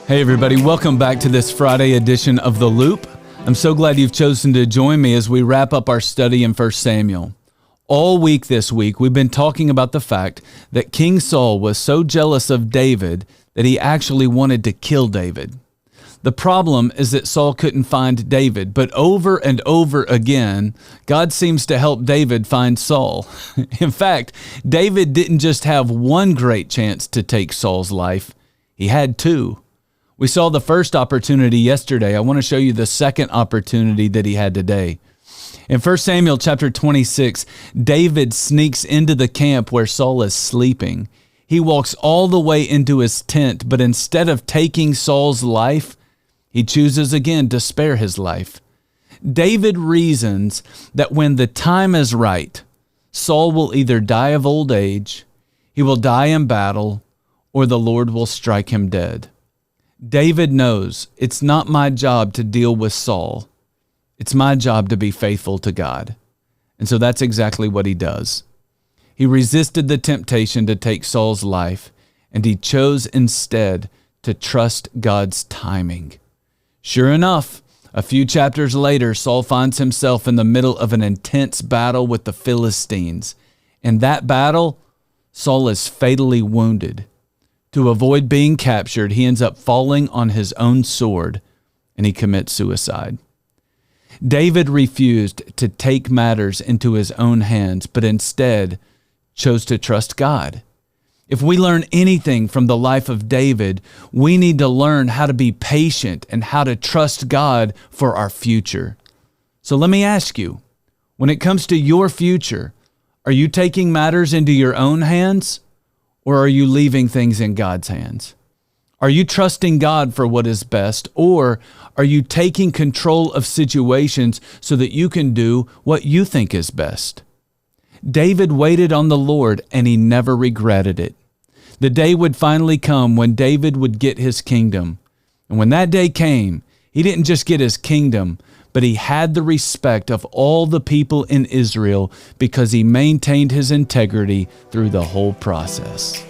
Hey everybody, welcome back to this Friday edition of The Loop. I'm so glad you've chosen to join me as we wrap up our study in 1 Samuel. All week this week, we've been talking about the fact that King Saul was so jealous of David that he actually wanted to kill David. The problem is that Saul couldn't find David, but over and over again, God seems to help David find Saul. In fact, David didn't just have one great chance to take Saul's life, he had two. We saw the first opportunity yesterday. I want to show you the second opportunity that he had today. In 1 Samuel chapter 26, David sneaks into the camp where Saul is sleeping. He walks all the way into his tent, but instead of taking Saul's life, he chooses again to spare his life. David reasons that when the time is right, Saul will either die of old age, he will die in battle, or the Lord will strike him dead. David knows it's not my job to deal with Saul. It's my job to be faithful to God. And so that's exactly what he does. He resisted the temptation to take Saul's life, and he chose instead to trust God's timing. Sure enough, a few chapters later, Saul finds himself in the middle of an intense battle with the Philistines. In that battle, Saul is fatally wounded. To avoid being captured, he ends up falling on his own sword, and he commits suicide. David refused to take matters into his own hands, but instead chose to trust God. If we learn anything from the life of David, we need to learn how to be patient and how to trust God for our future. So let me ask you, when it comes to your future, are you taking matters into your own hands? Or are you leaving things in God's hands? Are you trusting God for what is best? Or are you taking control of situations so that you can do what you think is best? David waited on the Lord and he never regretted it. The day would finally come when David would get his kingdom. And when that day came, he didn't just get his kingdom, but he had the respect of all the people in Israel because he maintained his integrity through the whole process.